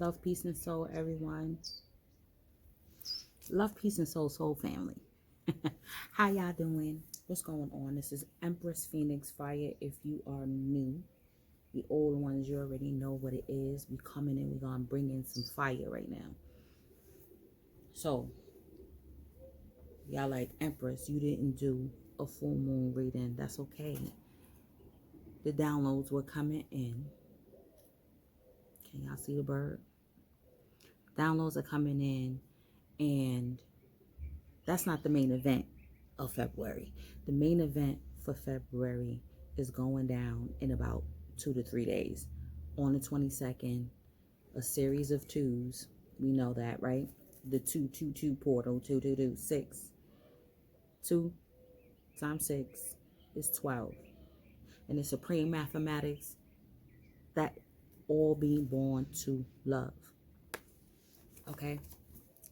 Love, peace, and soul, everyone. Love, peace, and soul, soul family. How y'all doing? What's going on? This is Empress Phoenix Fire. If you are new, the old ones, you already know what it is. We coming in, we're going to bring in some fire right now. So, y'all like, Empress, you didn't do a full moon reading. That's okay. The downloads were coming in. Can y'all see the bird? Downloads are coming in, and that's not the main event of February. The main event for February is going down in about 2 to 3 days. On the 22nd, a series of twos. We know that, right? The 222 portal, 222, 6. 2 times 6 is 12. And the supreme mathematics, that all being born to love. Okay?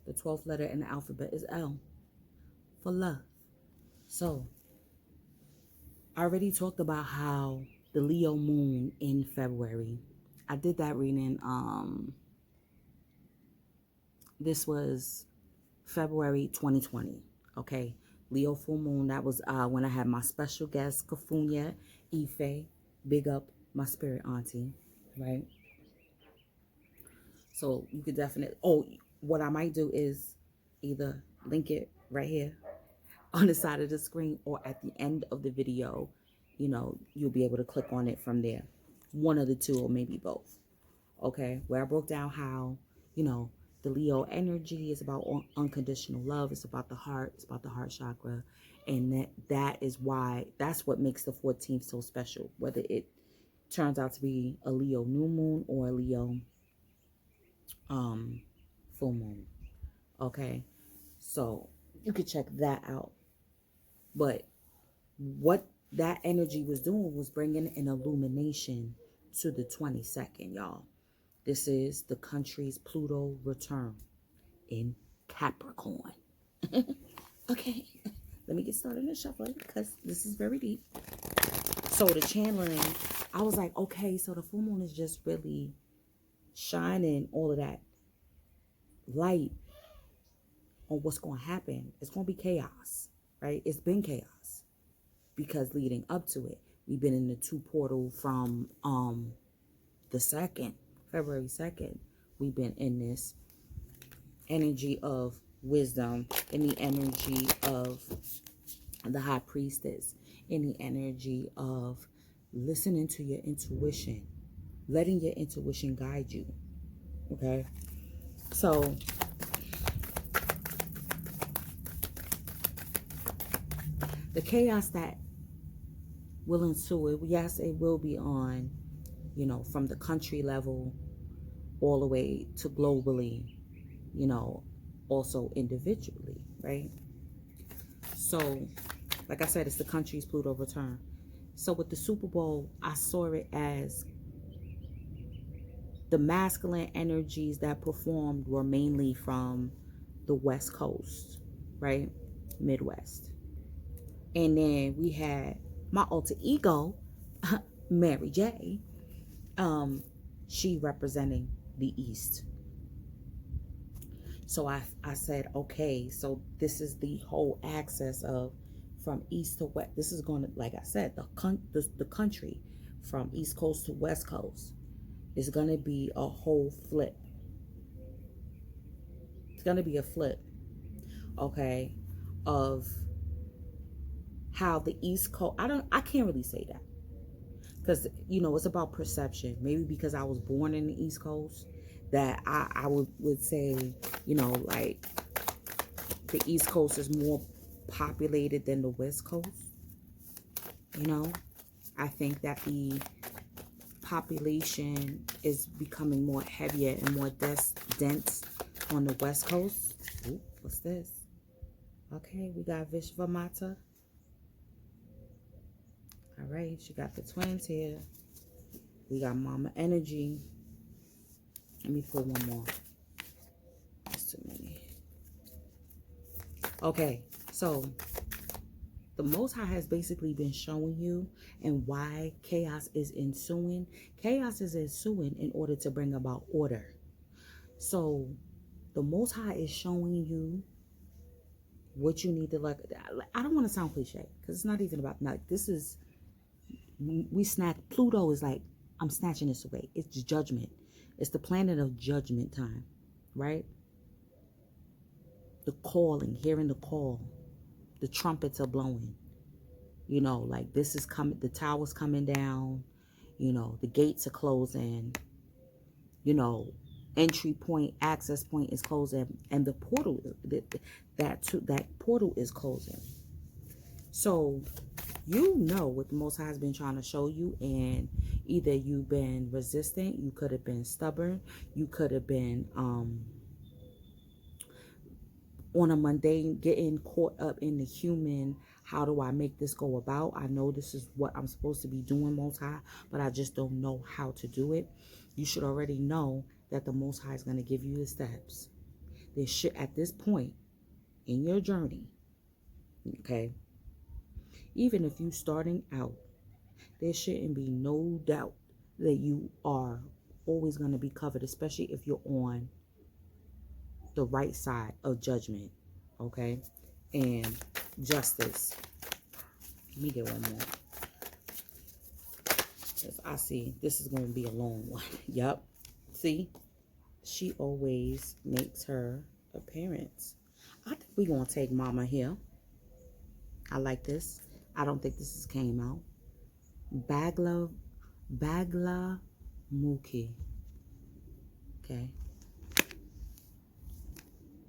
The 12th letter in the alphabet is L, for love. So, I already talked about how the Leo moon in February. I did that reading. This was February 2020. Okay, Leo full moon. That was when I had my special guest, Kafunya Ife. Big up my spirit auntie, right? So you could definitely. Oh, what I might do is either link it right here on the side of the screen, or at the end of the video, you know, you'll be able to click on it from there. One of the two, or maybe both. Okay, where I broke down how, you know, the Leo energy is about unconditional love. It's about the heart. It's about the heart chakra. And that is why, that's what makes the 14th so special. Whether it turns out to be a Leo new moon or a Leo full moon. Okay, so you could check that out. But what that energy was doing was bringing an illumination to the 22nd, y'all. This is the country's Pluto return in Capricorn. Okay, let me get started in shuffling because this is very deep. So the channeling, I was like, okay, so the full moon is just really shining all of that light on what's going to happen. It's going to be chaos, right? It's been chaos because leading up to it, we've been in the 2 portal from the 2nd, February 2nd. We've been in this energy of wisdom, in the energy of the high priestess, in the energy of listening to your intuition, letting your intuition guide you. Okay, so the chaos that will ensue, yes, it will be on, you know, from the country level all the way to globally, you know, also individually, right? So, like I said, it's the country's Pluto return. So with the Super Bowl, I saw it as the masculine energies that performed were mainly from the West Coast, right? Midwest. And then we had my alter ego, Mary J. She representing the East. So I said, okay, so this is the whole axis of from East to West. This is going to, like I said, the country from East Coast to West Coast is going to be a whole flip. It's going to be a flip, okay, of how the East Coast, I can't really say that because, you know, it's about perception. Maybe because I was born in the East Coast, that I would say, you know, like the East Coast is more populated than the West Coast. You know, I think that the population is becoming more heavier and more dense on the West Coast. Ooh, what's this? Okay, we got Vishvamata. All right, she got the twins here. We got Mama Energy. Let me pull one more. That's too many. Okay, so the Most High has basically been showing you and why chaos is ensuing. Chaos is ensuing in order to bring about order. So the Most High is showing you what you need to like. I don't want to sound cliche because it's not even about like this is we snatch. Pluto is like, I'm snatching this away. It's judgment. It's the planet of judgment time, right? The calling, hearing the call, the trumpets are blowing. You know, like this is coming. The tower's coming down. You know, the gates are closing. You know, entry point, access point is closing, and the portal that portal is closing. So you know what the Most High has been trying to show you, and either you've been resistant, you could have been stubborn, you could have been on a mundane, getting caught up in the human. How do I make this go about? I know this is what I'm supposed to be doing, Most High, but I just don't know how to do it. You should already know that the Most High is going to give you the steps. There should, at this point in your journey, okay, even if you're starting out, there shouldn't be no doubt that you are always going to be covered, especially if you're on the right side of judgment, okay, and justice. Let me get one more. Because I see this is going to be a long one. Yep. See? She always makes her appearance. I think we're going to take Mama here. I like this. I don't think this came out. Bagla Muki. Okay.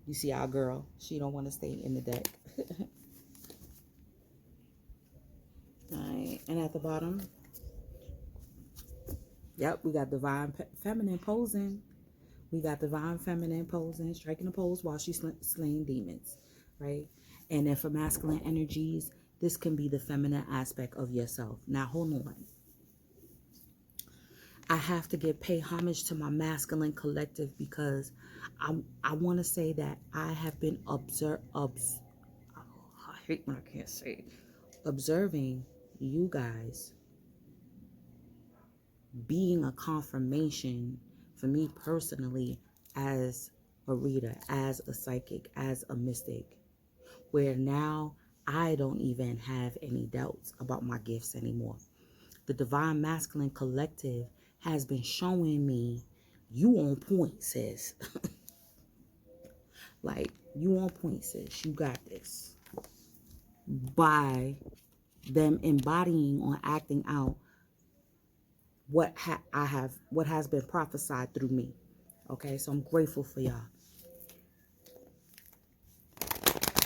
You see our girl. She don't want to stay in the deck. Alright. And at the bottom. Yep. We got Divine Feminine posing. We got Divine Feminine posing. Striking a pose while she's slaying demons. Right. And then for masculine energies, this can be the feminine aspect of yourself. Now, hold on. I have to pay homage to my masculine collective because I want to say that I have been I hate when I can't say it. Observing you guys being a confirmation for me personally as a reader, as a psychic, as a mystic, where now I don't even have any doubts about my gifts anymore. The Divine Masculine Collective has been showing me you on point, sis. Like, you on point, sis. You got this. By them embodying or acting out what has been prophesied through me. Okay, so I'm grateful for y'all.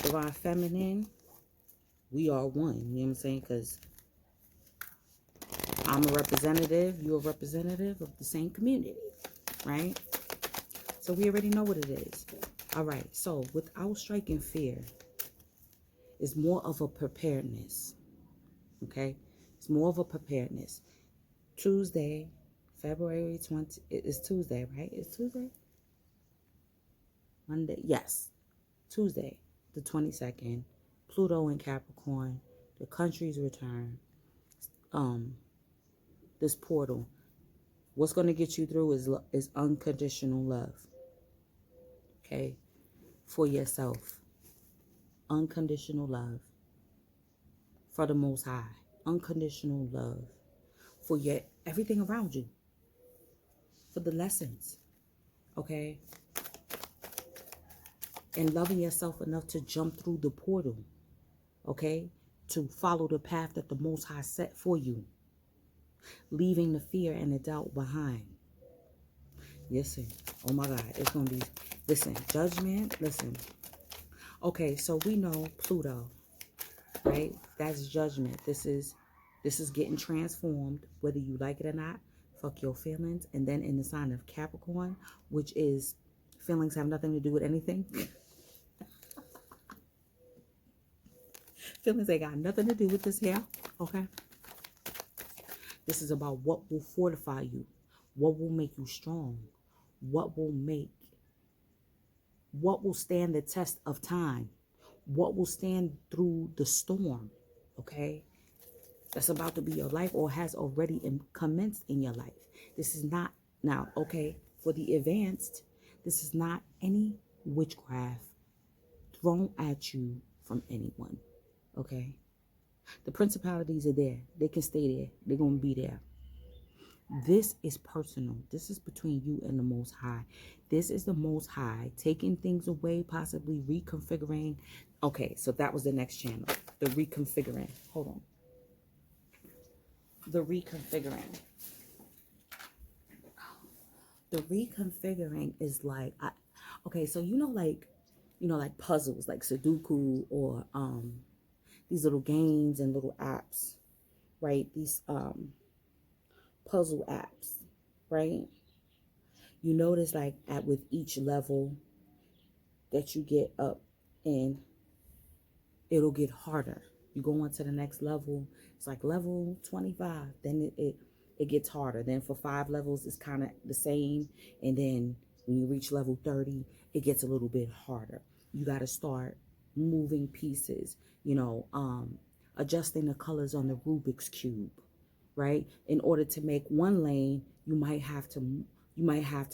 Divine Feminine, we are one. You know what I'm saying? Because I'm a representative, you're a representative of the same community, right? So we already know what it is. All right, so without striking fear, it's more of a preparedness, okay? It's more of a preparedness. Tuesday, February 20, it's Tuesday, right? It's Tuesday? Monday, yes. Tuesday, the 22nd, Pluto in Capricorn, the country's return, this portal. What's going to get you through is unconditional love. Okay? For yourself. Unconditional love. For the Most High. Unconditional love. For everything around you. For the lessons. Okay? And loving yourself enough to jump through the portal. Okay? To follow the path that the Most High set for you. Leaving the fear and the doubt behind. Listen. Oh my God. It's going to be... Listen. Judgment. Listen. Okay. So we know Pluto. Right? That's judgment. This is getting transformed. Whether you like it or not. Fuck your feelings. And then in the sign of Capricorn. Which is... Feelings have nothing to do with anything. Feelings ain't got nothing to do with this here. Okay? This is about what will fortify you, what will make you strong, what will stand the test of time, what will stand through the storm, okay? That's about to be your life or has already commenced in your life. This is not, now, okay, for the advanced, This is not any witchcraft thrown at you from anyone, okay? The principalities are there. They can stay there. They're going to be there. This is personal. This is between you and the Most High. This is the Most High taking things away, possibly reconfiguring. Okay, so that was the next channel. The reconfiguring. Hold on. The reconfiguring. The reconfiguring is like, okay, so like puzzles, like Sudoku or these little games and little apps, right? These puzzle apps, right? You notice like with each level that you get up in, it'll get harder. You go on to the next level. It's like level 25. Then it gets harder. Then for 5 levels, it's kind of the same. And then when you reach level 30, it gets a little bit harder. You got to start moving pieces, adjusting the colors on the Rubik's Cube, right? In order to make one lane, you might have to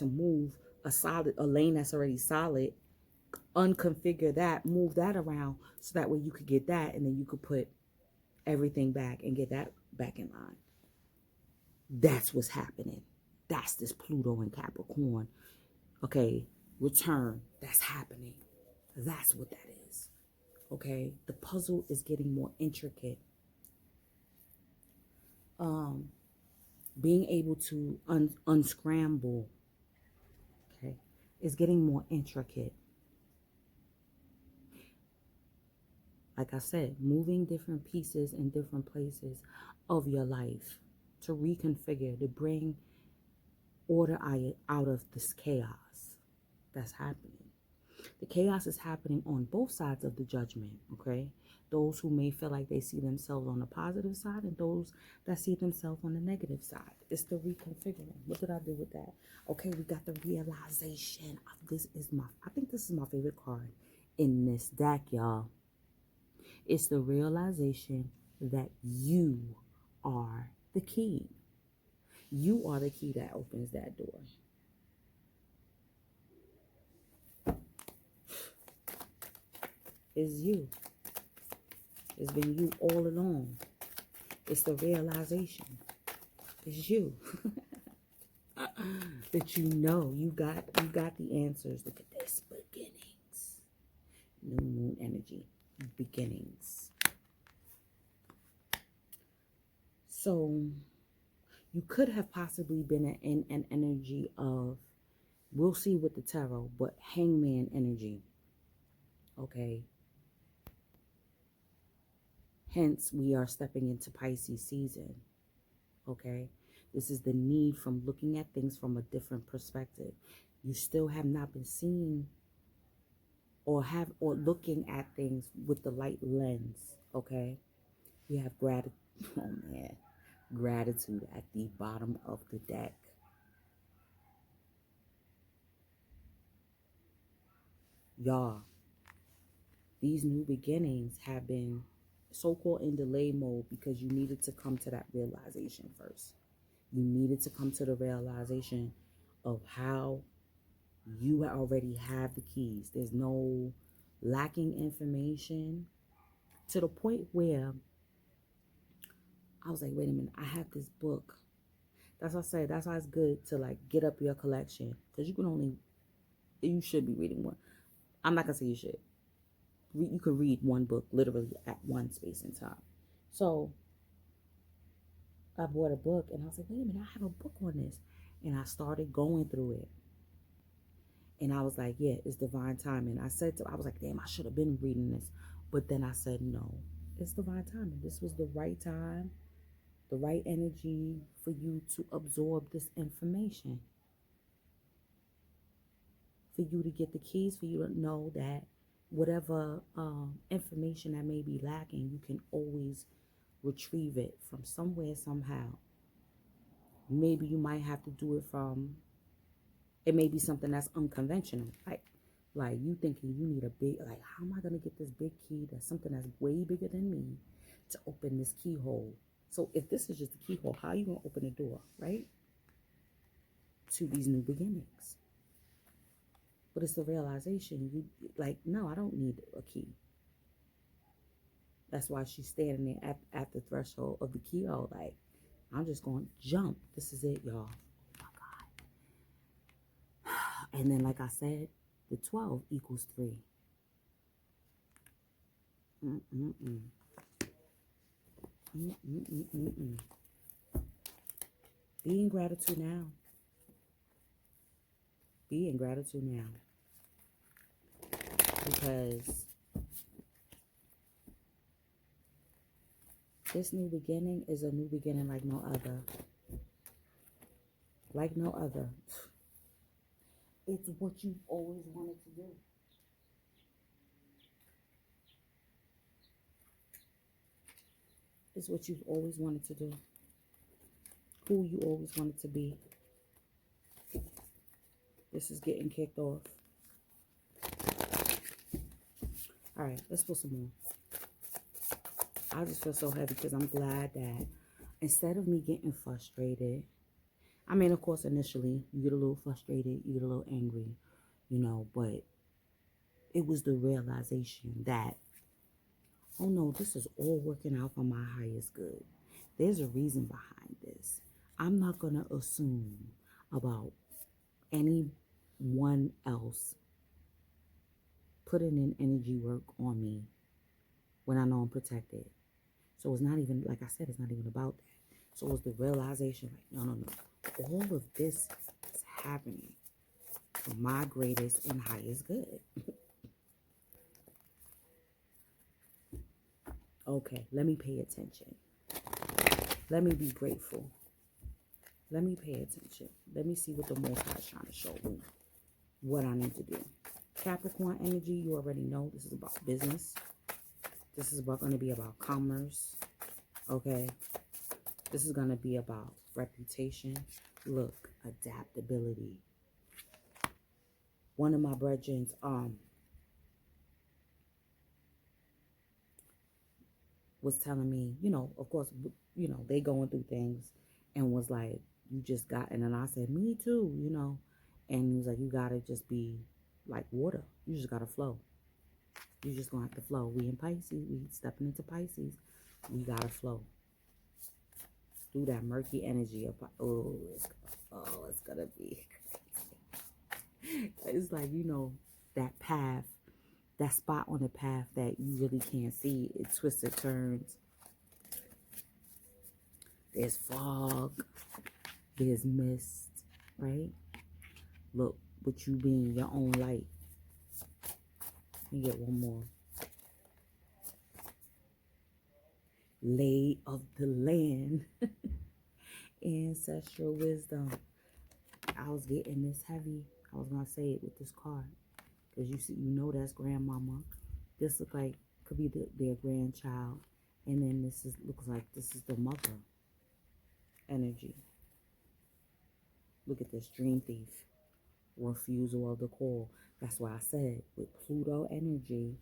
move a lane that's already solid, unconfigure that, move that around so that way you could get that, and then you could put everything back and get that back in line. That's what's happening. That's this Pluto and Capricorn. Okay, return. That's happening. That's what that is. Okay, the puzzle is getting more intricate. Being able to unscramble, okay, is getting more intricate. Like I said, moving different pieces in different places of your life to reconfigure, to bring order out of this chaos that's happening. The chaos is happening on both sides of the judgment, okay? Those who may feel like they see themselves on the positive side and those that see themselves on the negative side. It's the reconfiguring. What did I do with that? Okay, we got the realization. I think this is my favorite card in this deck, y'all. It's the realization that you are the key. You are the key that opens that door. It's you. It's been you all along. It's the realization. It's you. That you got the answers. Look at this. Beginnings. New moon energy. Beginnings. So you could have possibly been in an energy of, we'll see with the tarot, but hangman energy. Okay. Hence, we are stepping into Pisces season. Okay. This is the need from looking at things from a different perspective. You still have not been seeing or looking at things with the light lens. Okay. We have gratitude. Oh man. Gratitude at the bottom of the deck. Y'all, these new beginnings have been so-called in delay mode because you needed to come to that realization first. You needed to come to the realization of how you already have the keys. There's no lacking information, to the point where I was like, wait a minute, I have this book. That's what I say. That's why it's good to like get up your collection, because you should be reading one. I'm not gonna say you should. You could read one book literally at one space in time. So I bought a book and I was like, wait a minute, I have a book on this. And I started going through it. And I was like, yeah, it's divine timing. I was like, damn, I should have been reading this. But then I said, no, it's divine timing. This was the right time, the right energy for you to absorb this information. For you to get the keys, for you to know that whatever information that may be lacking, you can always retrieve it from somewhere, somehow. Maybe you might have to do it it may be something that's unconventional. Like you thinking you need a big, like, how am I going to get this big key that's something that's way bigger than me to open this keyhole? So if this is just a keyhole, how are you going to open the door, right? To these new beginnings. But it's the realization. You like, no, I don't need a key. That's why she's standing there at the threshold of the keyhole. Like, I'm just going to jump. This is it, y'all. Oh, my God. And then, like I said, the 12 equals 3. Be in gratitude now. Be in gratitude now. Because this new beginning is a new beginning like no other. Like no other. It's what you've always wanted to do. It's what you've always wanted to do. Who you always wanted to be. This is getting kicked off. All right, let's put some more. I just feel so heavy because I'm glad that instead of me getting frustrated, I mean, of course, initially, you get a little frustrated, you get a little angry, you know, but it was the realization that, oh no, this is all working out for my highest good. There's a reason behind this. I'm not going to assume about anyone else putting in energy work on me when I know I'm protected. So it's not even, like I said, it's not even about that. So it's the realization, like, no. All of this is happening for my greatest and highest good. Okay, let me pay attention. Let me be grateful. Let me pay attention. Let me see what the Most High is trying to show me. What I need to do. Capricorn energy, you already know this is about business. This is going to be about commerce. Okay. This is going to be about reputation. Look, adaptability. One of my brethren, was telling me, you know, of course, you know, they going through things and was like, you just got, and then I said, me too, you know, and he was like, you got to just be like water. You just got to flow. You just going to have to flow. We in Pisces, we stepping into Pisces. We got to flow. Through that murky energy of, it's going to be crazy. It's like, you know, that path, that spot on the path that you really can't see. It twists, it turns. There's fog. There's mist, right? Look, with you being your own light. Let me get one more. Lay of the land. Ancestral wisdom. I was getting this heavy. I was going to say it with this card. Because you see, you know that's grandmama. This look like, could be their grandchild. And then this looks like this is the mother energy. Look at this, dream thief. Refusal of the call. That's why I said, with Pluto energy,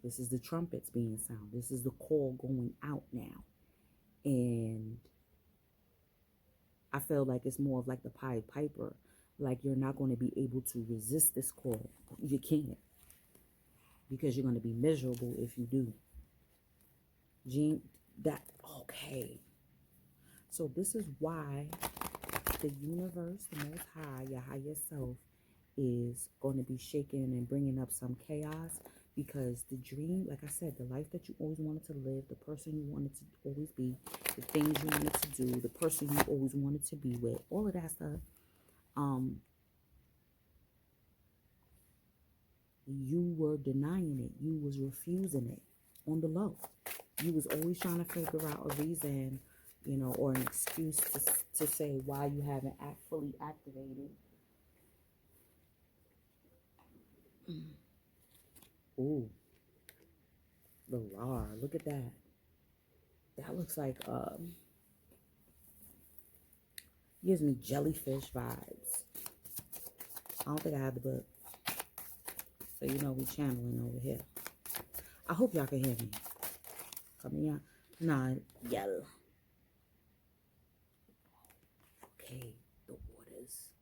this is the trumpets being sound. This is the call going out now. And I feel like it's more of like the Pied Piper. Like you're not going to be able to resist this call. You can't. Because you're going to be miserable if you do. Okay. So this is why the universe, the Most High, your higher self, is going to be shaking and bringing up some chaos. Because the dream, like I said, the life that you always wanted to live, the person you wanted to always be, the things you wanted to do, the person you always wanted to be with, all of that stuff, you were denying it. You was refusing it on the low. You was always trying to figure out a reason, you know, or an excuse to say why you haven't fully activated. Ooh. The Lar. Look at that. That looks like, gives me jellyfish vibes. I don't think I have the book. So, you know, we channeling over here. I hope y'all can hear me. Coming out. Nah, yellow. Okay, the waters.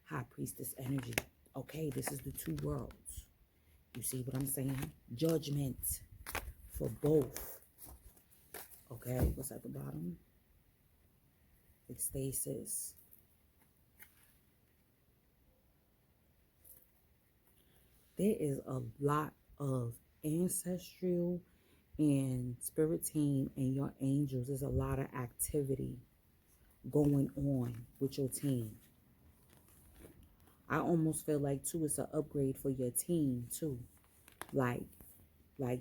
High Priestess energy. Okay, this is the two worlds. You see what I'm saying? Judgment for both. Okay, what's at the bottom? Stasis. There is a lot of ancestral and spirit team and your angels. There's a lot of activity going on with your team. I almost feel like too it's an upgrade for your team too. Like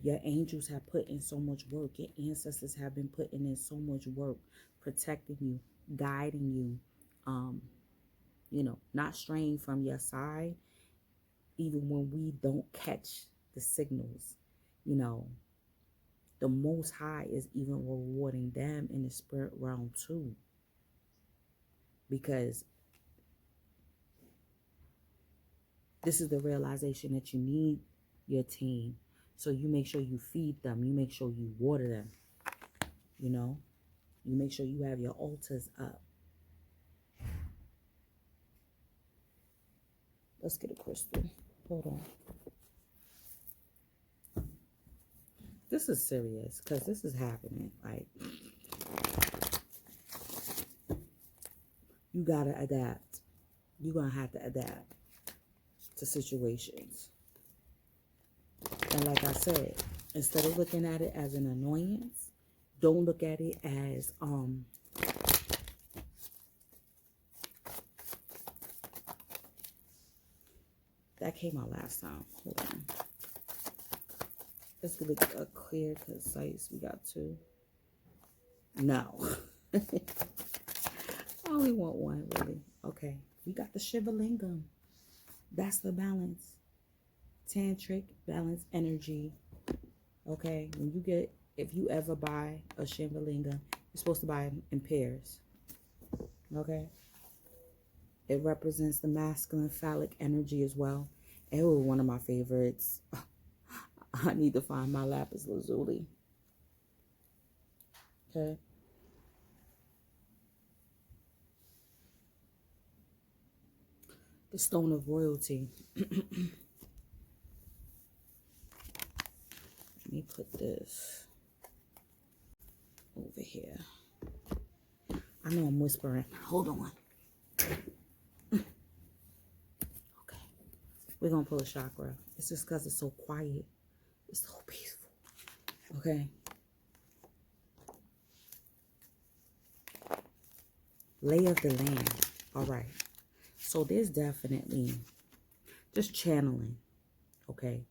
your angels have put in so much work. Your ancestors have been putting in so much work, protecting you, guiding you, you know, not straying from your side, even when we don't catch the signals. You know, the Most High is even rewarding them in the spirit realm too. Because this is the realization that you need your team. So you make sure you feed them. You make sure you water them. You know, you make sure you have your altars up. Let's get a crystal. Hold on. This is serious because this is happening. Like, you got to adapt. You're going to have to adapt to situations. And like I said, instead of looking at it as an annoyance, don't look at it as, that came out last time. Hold on. Let's get a clear, concise. We got two. No. I only want one, really. Okay. We got the Shiva Lingam. That's the balance. Tantric balance energy. Okay. When you get, if you ever buy a Shiva Lingam, you're supposed to buy them in pairs. Okay. It represents the masculine phallic energy as well. It was one of my favorites. I need to find my lapis lazuli. Okay. The stone of royalty. Let me put this over here. I know I'm whispering. Hold on. Okay. We're going to pull a chakra. It's just because it's so quiet. It's so peaceful. Okay. Lay of the land. All right. So there's definitely just channeling. Okay.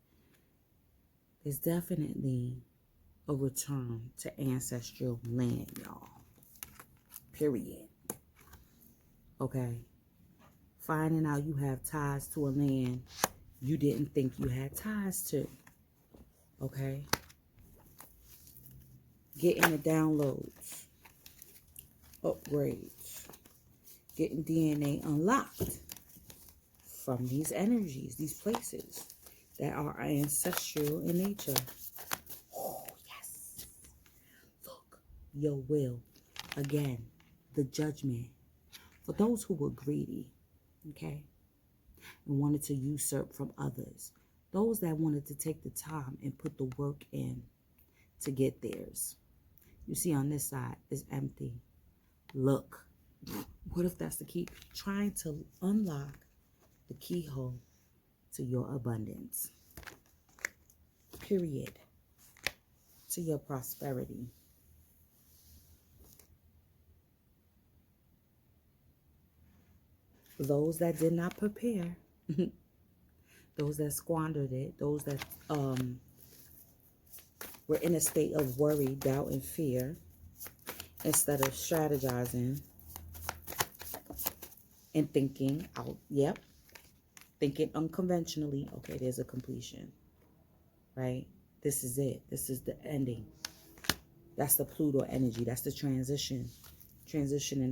There's definitely a return to ancestral land, y'all. Period. Okay. Finding out you have ties to a land you didn't think you had ties to. Okay. Getting the downloads. Upgrades. Getting DNA unlocked from these energies, these places that are ancestral in nature. Oh, yes. Look, your will. Again, the judgment. For those who were greedy, okay, and wanted to usurp from others. Those that wanted to take the time and put the work in to get theirs. You see on this side is empty. Look. What if that's the key? Trying to unlock the keyhole to your abundance. Period. To your prosperity. Those that did not prepare, those that squandered it, those that were in a state of worry, doubt, and fear, instead of strategizing and thinking out, thinking unconventionally, okay, there's a completion, right? This is it. This is the ending. That's the Pluto energy. That's the transitioning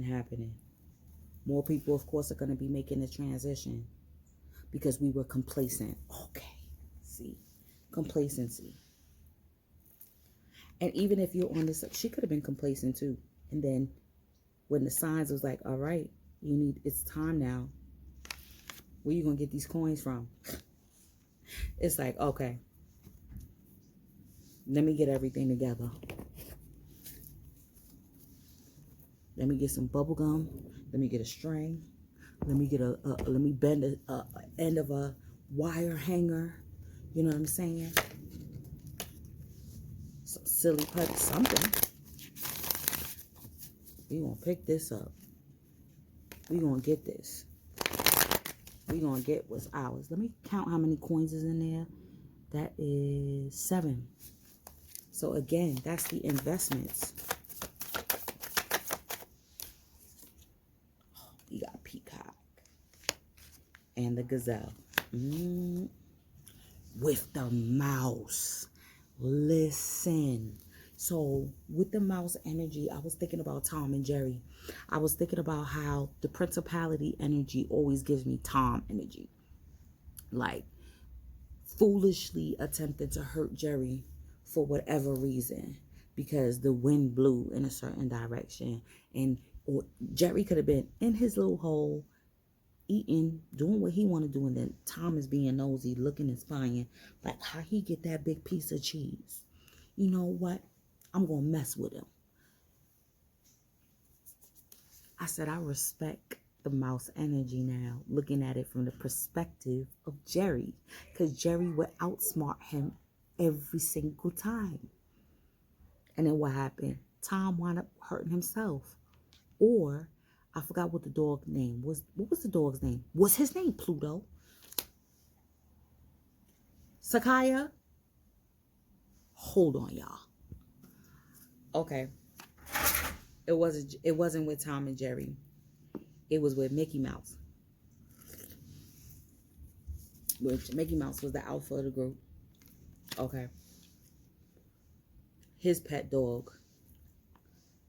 happening. More people, of course, are going to be making the transition because we were complacent. Okay, see, complacency. And even if you're on this, she could have been complacent too. And then when the signs was like, all right, it's time now. Where you gonna get these coins from? It's like, okay, let me get everything together. Let me get some bubble gum. Let me get a string. Let me get let me bend a end of a wire hanger. You know what I'm saying? Some silly putty, something. We gonna pick this up. We gonna get this. We gonna get what's ours. Let me count how many coins is in there. That is 7. So again, that's the investments. You got Peacock and the Gazelle. With the mouse. Listen. So with the mouse energy, I was thinking about Tom and Jerry. I was thinking about how the principality energy always gives me Tom energy. Like foolishly attempted to hurt Jerry for whatever reason. Because the wind blew in a certain direction. And or Jerry could have been in his little hole, eating, doing what he want to do, and then Tom is being nosy, looking and spying, like how he get that big piece of cheese. You know what? I'm gonna mess with him. I said I respect the mouse energy now, looking at it from the perspective of Jerry, because Jerry would outsmart him every single time. And then what happened? Tom wound up hurting himself. Or I forgot what the dog name was. What was the dog's name? Was his name Pluto? Sakaya? Hold on, y'all. Okay. It wasn't with Tom and Jerry. It was with Mickey Mouse. Which Mickey Mouse was the alpha of the group. Okay. His pet dog.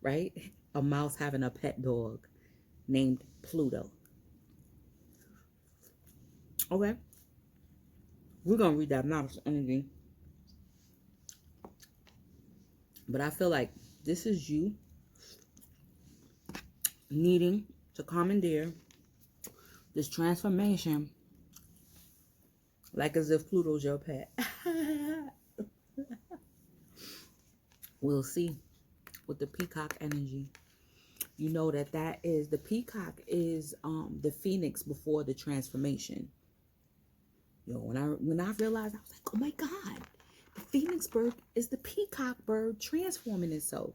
Right? A mouse having a pet dog named Pluto. Okay. We're going to read that mouse energy. But I feel like this is you needing to commandeer this transformation like as if Pluto's your pet. We'll see with the Peacock energy. You know that is, the Peacock is the phoenix before the transformation. Yo, when I realized, I was like, oh my God, the phoenix bird is the peacock bird transforming itself.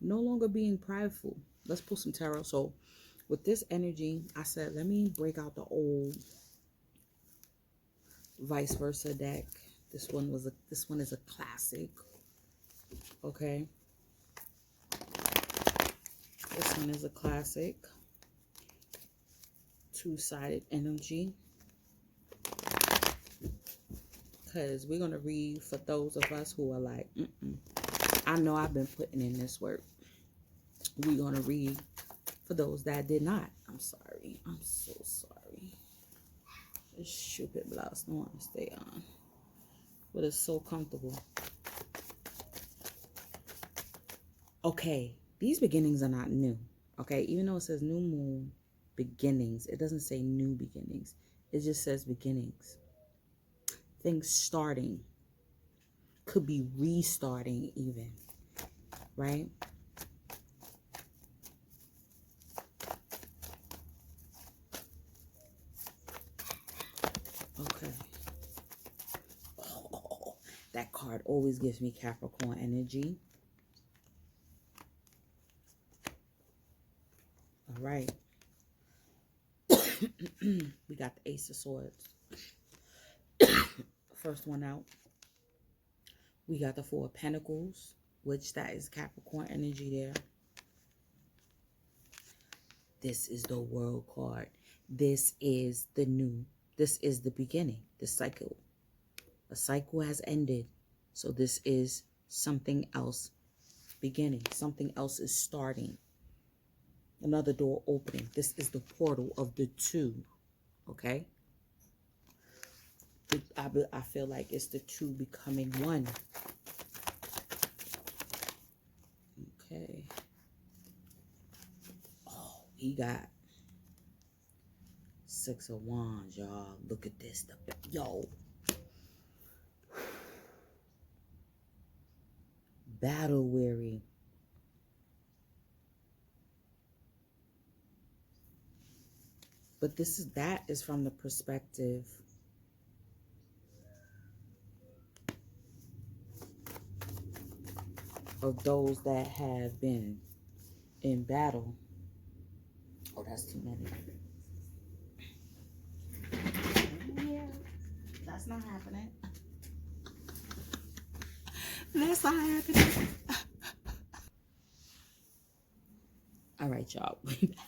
No longer being prideful. Let's pull some tarot. So with this energy, I said, let me break out the old vice versa deck. This one is a classic. Okay. This one is a classic. Two-sided energy. Because we're going to read for those of us who are like, I know I've been putting in this work. We're going to read for those that did not. I'm sorry. I'm so sorry. This stupid blouse don't want to stay on. But it's so comfortable. Okay. These beginnings are not new. Okay. Even though it says new moon beginnings, it doesn't say new beginnings. It just says beginnings. Things starting. Could be restarting even. Right? Okay. Oh, that card always gives me Capricorn energy. All right. We got the Ace of Swords. First one out. We got the Four of Pentacles, which that is Capricorn energy there. This is the World card. This is the new. This is the beginning. The cycle. A cycle has ended. So this is something else beginning. Something else is starting. Another door opening. This is the portal of the two. Okay? I feel like it's the two becoming one. Okay. Oh, he got Six of Wands, y'all. Look at this. Yo. Battle weary. But that is from the perspective of those that have been in battle. Oh, that's too many. Yeah, that's not happening. That's not happening. All right, y'all. We back.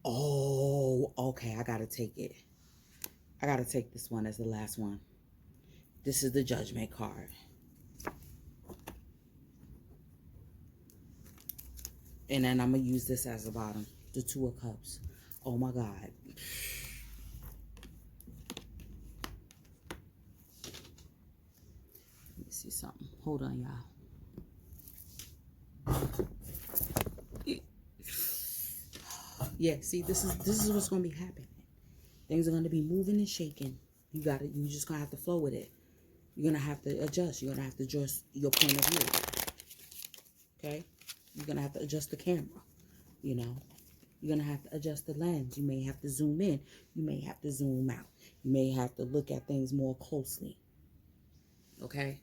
Oh, okay. I gotta take it. I gotta take this one as the last one. This is the Judgment card. And then I'm gonna use this as the bottom. The Two of Cups. Oh my God. Let me see something. Hold on, y'all. Yeah, see, this is what's gonna be happening. Things are gonna be moving and shaking. You just gonna have to flow with it. You're gonna have to adjust. You're gonna have to adjust your point of view. Okay? You're gonna have to adjust the camera. You know? You're gonna have to adjust the lens. You may have to zoom in. You may have to zoom out. You may have to look at things more closely. Okay?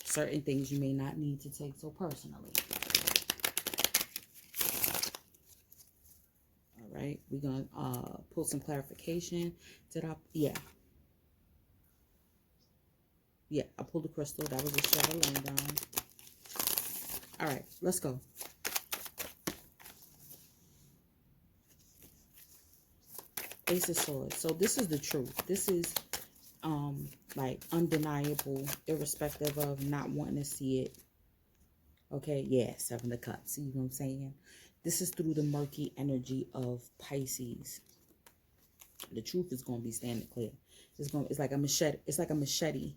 Certain things you may not need to take so personally. Right, we're gonna pull some clarification. Yeah, I pulled the crystal. That was a Shiva Lingam. All right, let's go. Ace of Swords. So this is the truth. This is like undeniable, irrespective of not wanting to see it. Okay, yeah, Seven of Cups. See what I'm saying? This is through the murky energy of Pisces. The truth is going to be standing clear. It's like a machete. It's like a machete.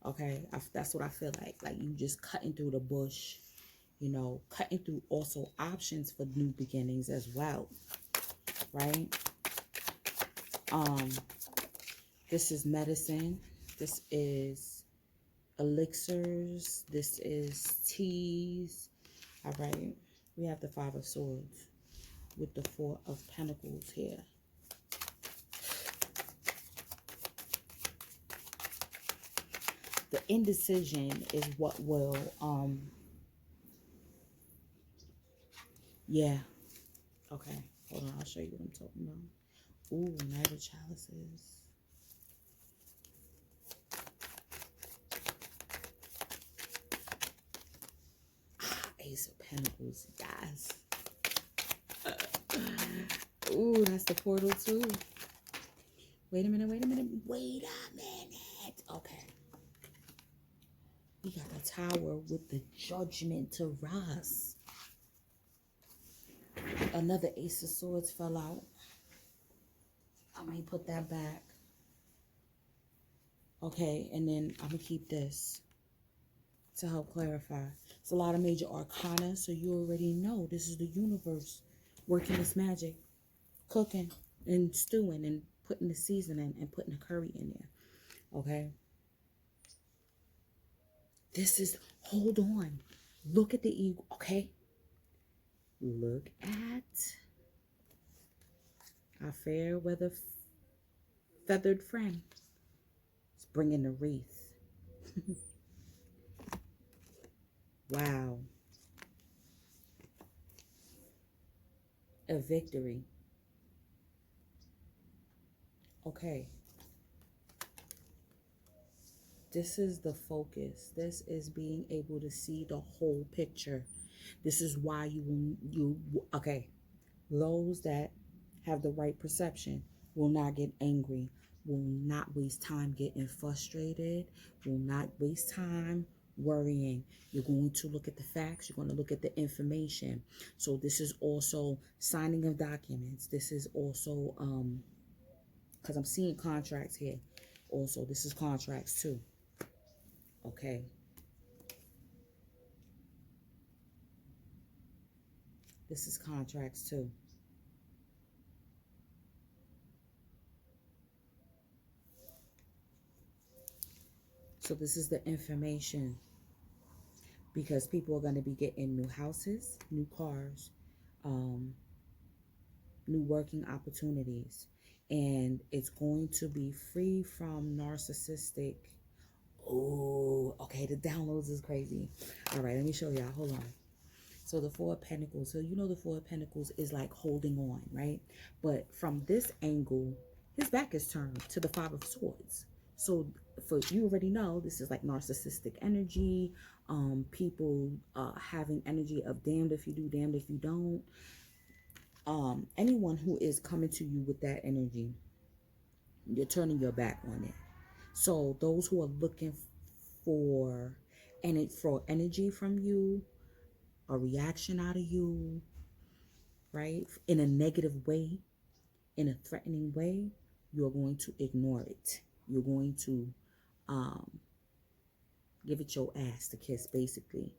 Okay, that's what I feel like. Like you just cutting through the bush. You know, cutting through also options for new beginnings as well. Right? This is medicine. This is elixirs. This is teas. All right. We have the Five of Swords with the Four of Pentacles here. The indecision is what will, yeah. Okay, hold on, I'll show you what I'm talking about. Ooh, Knight of Chalices. Ace of Pentacles, guys. Ooh, that's the portal too. Wait a minute. Okay. We got the Tower with the Judgment to rise. Another Ace of Swords fell out. I may put that back. Okay, and then I'm going to keep this to help clarify. It's a lot of major arcana, so you already know this is the universe working its magic, cooking and stewing and putting the seasoning and putting the curry in there. Okay? This is, hold on. Look at the eagle, okay? Look at our fair weather feathered friend. It's bringing the wreath. Wow. A victory. Okay. This is the focus. This is being able to see the whole picture. This is why okay. Those that have the right perception will not get angry, will not waste time getting frustrated, will not waste time worrying. You're going to look at the facts. You're going to look at the information. So this is also signing of documents. This is also, because I'm seeing contracts here. Also, this is contracts too. Okay. This is contracts too. So this is the information, because people are going to be getting new houses, new cars, new working opportunities, and it's going to be free from narcissistic. Oh, okay, the downloads is crazy. All right, let me show y'all. Hold on. So the Four of Pentacles. So you know the Four of Pentacles is like holding on, right? But from this angle, his back is turned to the Five of Swords. So for you already know, this is like narcissistic energy. People having energy of damned if you do, damned if you don't. Anyone who is coming to you with that energy, you're turning your back on it. So those who are looking for energy from you, a reaction out of you, right, in a negative way, in a threatening way, you're going to ignore it. You're going to give it your ass to kiss, basically.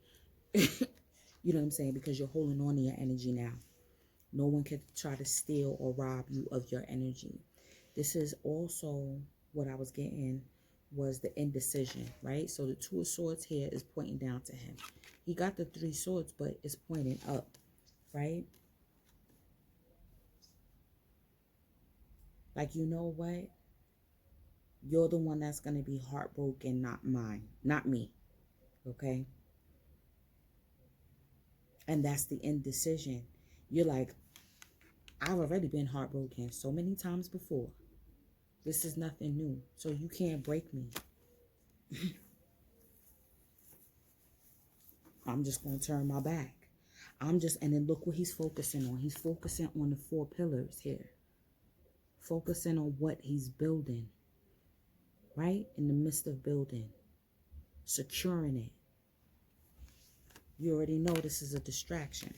You know what I'm saying? Because you're holding on to your energy now. No one can try to steal or rob you of your energy. This is also what I was getting, was the indecision, right? So the Two of Swords here is pointing down to him. He got the Three Swords, but it's pointing up, right? Like, you know what? You're the one that's going to be heartbroken, not mine, not me, okay? And that's the indecision. You're like, I've already been heartbroken so many times before. This is nothing new, so you can't break me. I'm just going to turn my back. And then look what he's focusing on. He's focusing on the 4 pillars here. Focusing on what he's building, right? In the midst of building, securing it. You already know this is a distraction,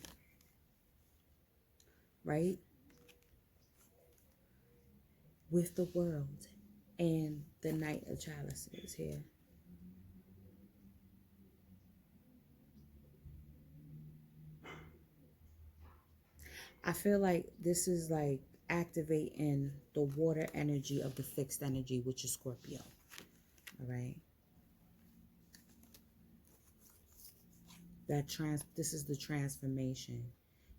right? With the World and the Knight of Chalices here. I feel like this is like activating the water energy of the fixed energy, which is Scorpio. All right. This is the transformation.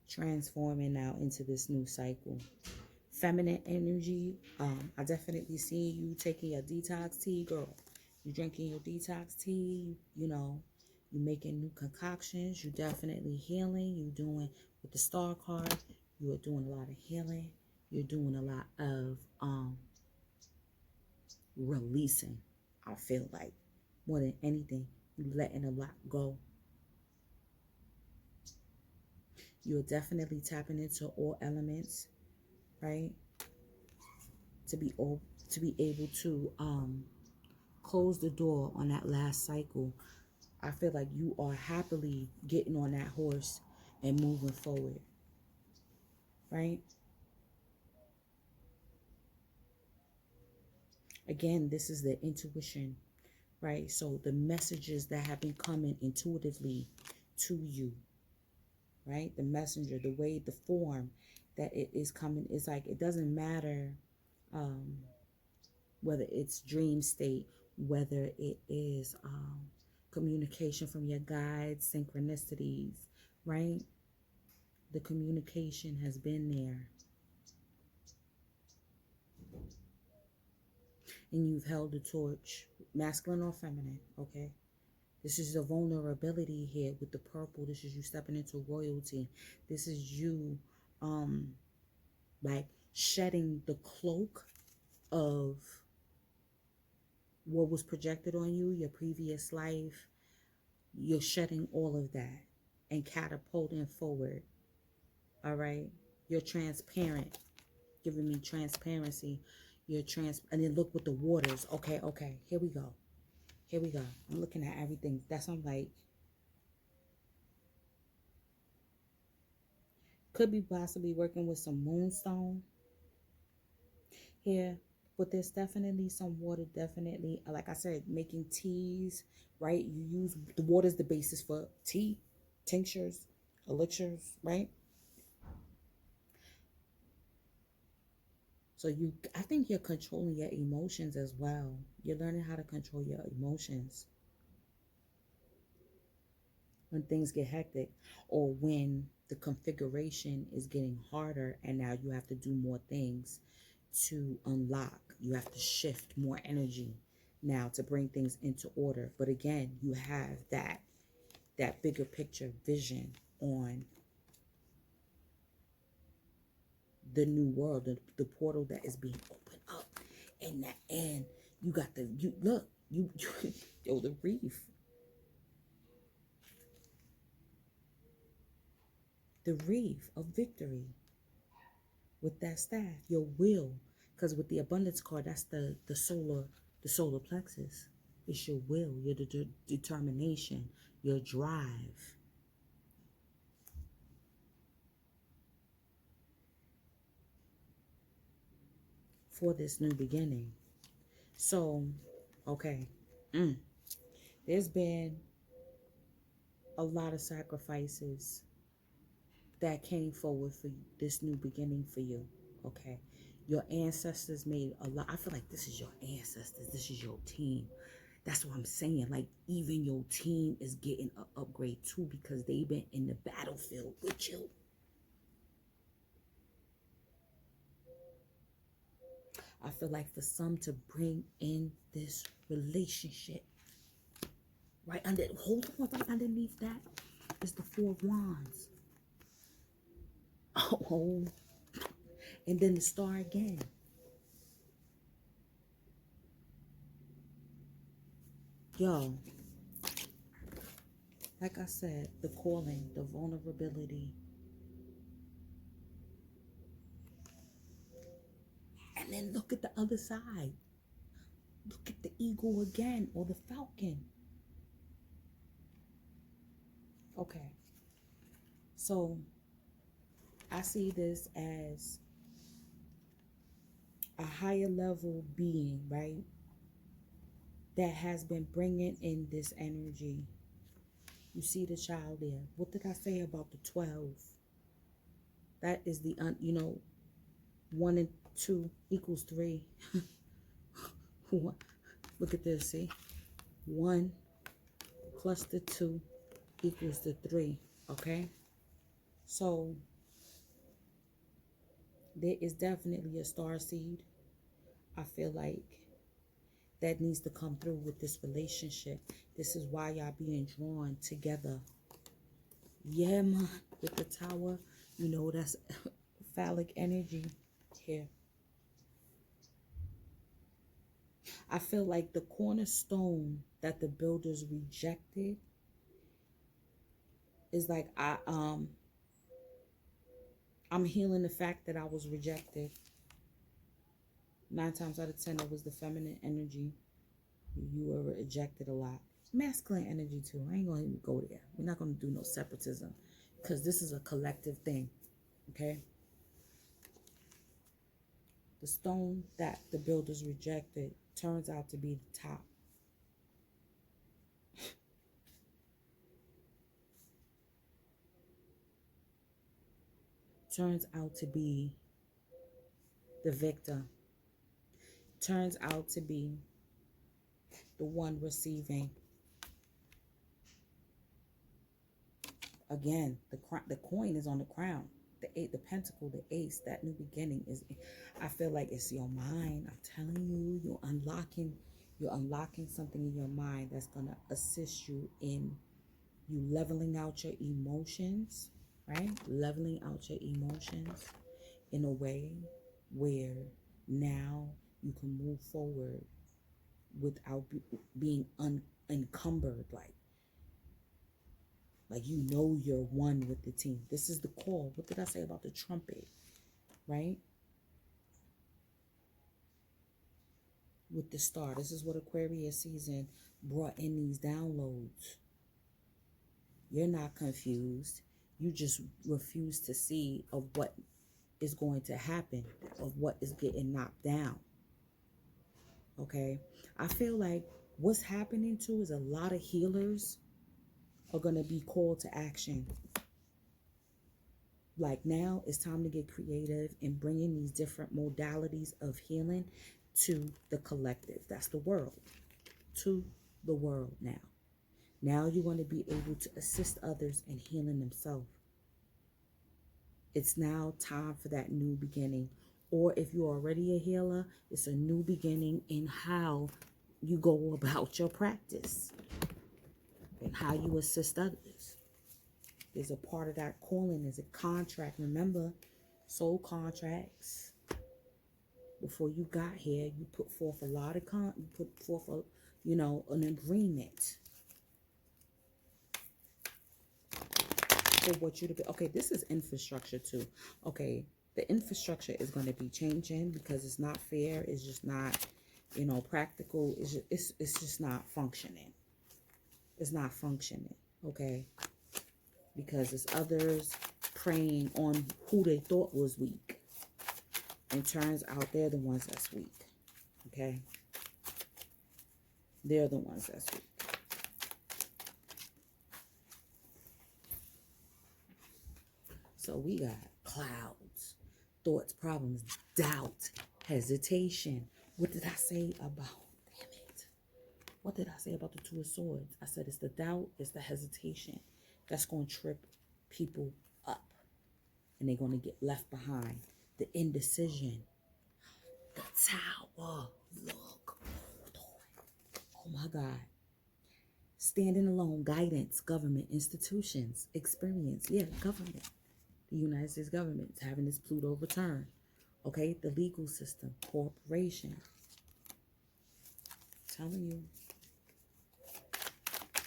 Transforming now into this new cycle. Feminine energy. I definitely see you taking your detox tea, girl. You drinking your detox tea, you know, you making new concoctions. You definitely healing. You doing with the Star card. You are doing a lot of healing. You're doing a lot of releasing. I feel like more than anything, you're letting a lot go. You're definitely tapping into all elements, right? To be able to close the door on that last cycle. I feel like you are happily getting on that horse and moving forward, right? Again, this is the intuition, right? So the messages that have been coming intuitively to you, right? The messenger, the way, the form that it is coming, is like, it doesn't matter whether it's dream state, whether it is communication from your guides, synchronicities, right? The communication has been there. And you've held the torch, masculine or feminine, okay? This is the vulnerability here with the purple. This is you stepping into royalty. This is you, like, shedding the cloak of what was projected on you, your previous life. You're shedding all of that and catapulting forward, all right? You're transparent, giving me transparency. And then look with the waters. Okay, here we go. Here we go. I'm looking at everything. That's, I'm like, could be possibly working with some moonstone here, but there's definitely some water, definitely, like I said, making teas, right? You use the water as the basis for tea, tinctures, elixirs, right? So I think you're controlling your emotions as well. You're learning how to control your emotions when things get hectic, or when the configuration is getting harder and now you have to do more things to unlock. You have to shift more energy now to bring things into order. But again, you have that bigger picture vision on the new world, the portal that is being opened up, and you got you look, you yo, the reef, of victory with that staff, your will, because with the abundance card, that's the solar plexus. It's your will, your determination, your drive. For this new beginning. So, okay. There's been a lot of sacrifices that came forward for this new beginning for you. Okay. Your ancestors made a lot. I feel like this is your ancestors. This is your team. That's what I'm saying. Like, even your team is getting an upgrade too, because they've been in the battlefield with you. I feel like for some to bring in this relationship, right underneath that is the Four of Wands. Oh, and then the Star again. Yo, like I said, the calling, the vulnerability. And then look at the other side. Look at the eagle again, or the falcon. Okay. So I see this as a higher level being, right? That has been bringing in this energy. You see the child there. What did I say about the 12? That is the, 1 and 2 equals 3. Look at this, see? 1 plus the 2 equals the 3, okay? So there is definitely a star seed. I feel like that needs to come through with this relationship. This is why y'all being drawn together. Yeah, man. With the Tower, that's phallic energy here. I feel like the cornerstone that the builders rejected is like I'm healing the fact that I was rejected. 9 times out of 10, it was the feminine energy. You were rejected a lot. Masculine energy too. I ain't gonna even go there. We're not gonna do no separatism, because this is a collective thing. Okay. The stone that the builders rejected turns out to be the top. Turns out to be the victor. Turns out to be the one receiving. Again, the coin is on the crown. The pentacle, the ace, that new beginning is, I feel like it's your mind. I'm telling you, you're unlocking something in your mind that's going to assist you in you leveling out your emotions, right? Leveling out your emotions in a way where now you can move forward without being unencumbered, like you're one with the team. This is the call. What did I say about the trumpet, right? With the star. This is what Aquarius season brought in, these downloads. You're not confused. You just refuse to see of what is going to happen, of what is getting knocked down. Okay? I feel like what's happening too is a lot of healers are going to be called to action. like now it's time to get creative and bringing these different modalities of healing to the collective. That's the world. To the world now. Now you want to be able to assist others in healing themselves. It's now time for that new beginning. Or if you're already a healer, it's a new beginning in how you go about your practice and how you assist others. There's a part of that calling, there's a contract. Remember, soul contracts. Before you got here, you put forth a lot of you put forth a, an agreement for what you to be. Okay, this is infrastructure too. Okay, the infrastructure is going to be changing because it's not fair. It's just not, practical. It's just not functioning. It's not functioning. Okay, because it's others preying on who they thought was weak. And turns out they're the ones that's weak. Okay? They're the ones that's weak. So we got clouds, thoughts, problems, doubt, hesitation. What did I say about, damn it. What did I say about the Two of Swords? I said it's the doubt, it's the hesitation that's going to trip people up. And they're going to get left behind. The indecision. The Tower. Look. Oh my God. Standing alone. Guidance. Government. Institutions. Experience. Yeah, government. The United States government is having this Pluto return. Okay, the legal system. Corporation. I'm telling you.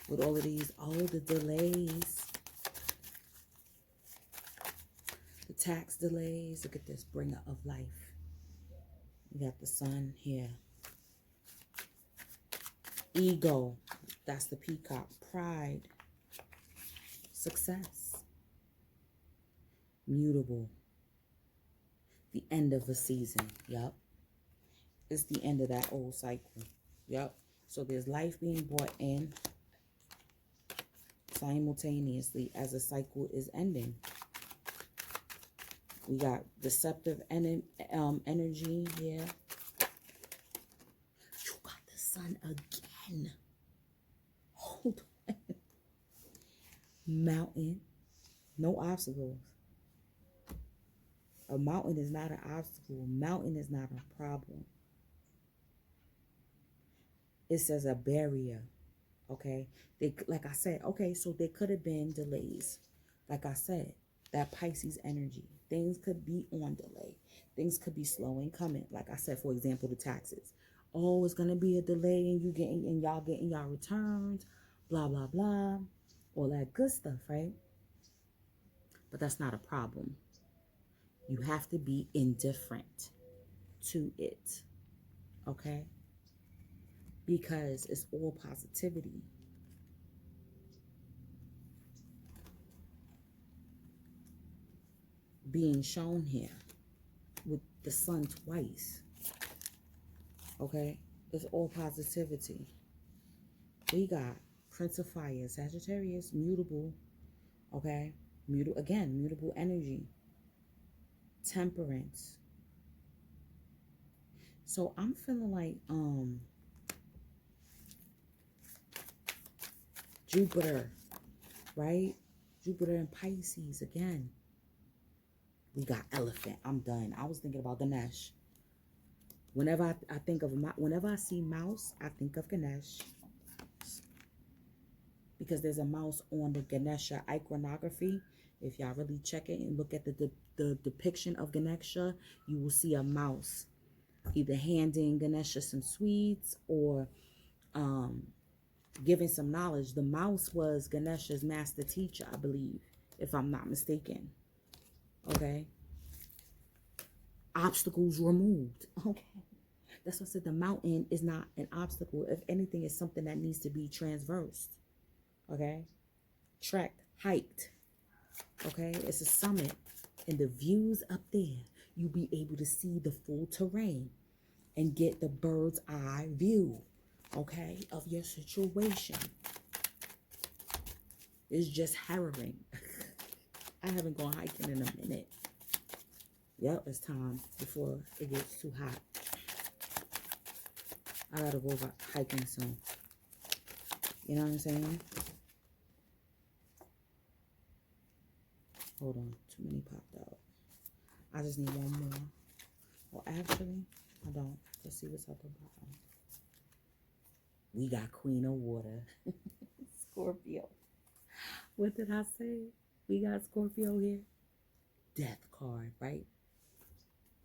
With all of these, the delays. Tax delays. Look at this, bringer of life. We got the sun here. Ego. That's the peacock. Pride. Success. Mutable. The end of a season. Yup. It's the end of that old cycle. Yup. So there's life being brought in simultaneously as a cycle is ending. We got deceptive energy here. You got the sun again. Hold on. Mountain. No obstacles. A mountain is not an obstacle. A mountain is not a problem. It says a barrier. Okay. Like I said, okay, so there could have been delays. Like I said, that Pisces energy. Things could be on delay. Things could be slow in coming. Like I said, for example, the taxes. Oh, it's gonna be a delay and y'all getting y'all returns, blah, blah, blah. All that good stuff, right? But that's not a problem. You have to be indifferent to it. Okay? Because it's all positivity. Being shown here with the sun twice. Okay? It's all positivity. We got Prince of Fire, Sagittarius, mutable. Okay? Mutable energy. Temperance. So I'm feeling like Jupiter, right? Jupiter and Pisces again. We got elephant. I'm done. I was thinking about Ganesh. Whenever I think of whenever I see mouse, I think of Ganesh. Because there's a mouse on the Ganesha iconography. If y'all really check it and look at the depiction of Ganesha, you will see a mouse either handing Ganesha some sweets or giving some knowledge. The mouse was Ganesha's master teacher, I believe, if I'm not mistaken. Okay. Obstacles removed. Okay. That's what I said. The mountain is not an obstacle. If anything, it's something that needs to be transversed. Okay. Trekked, hiked. Okay. It's a summit. And the views up there, you'll be able to see the full terrain and get the bird's eye view. Okay. Of your situation. It's just harrowing. I haven't gone hiking in a minute. Yep, it's time before it gets too hot. I gotta go hiking soon. You know what I'm saying? Hold on, too many popped out. I just need one more. Well, actually, I don't. Let's see what's at the bottom. We got Queen of Water. Scorpio. What did I say? We got Scorpio here. Death card, right?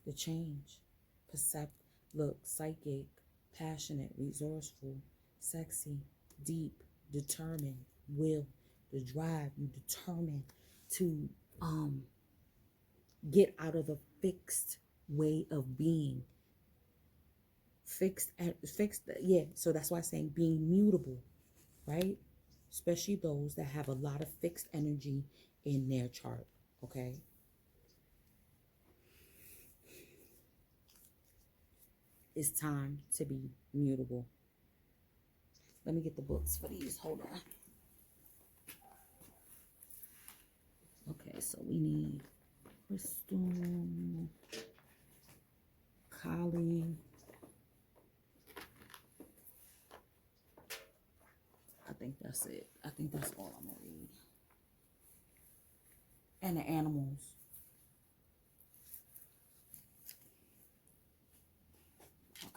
The change. Look, psychic, passionate, resourceful, sexy, deep, determined, will, the drive. You determined to get out of the fixed way of being. Fixed, yeah. So that's why I'm saying being mutable, right? Especially those that have a lot of fixed energy in their chart, okay? It's time to be mutable. Let me get the books for these. Hold on. Okay, so we need Crystal, Kali, I think that's it. I think that's all I'm going to read. And the animals.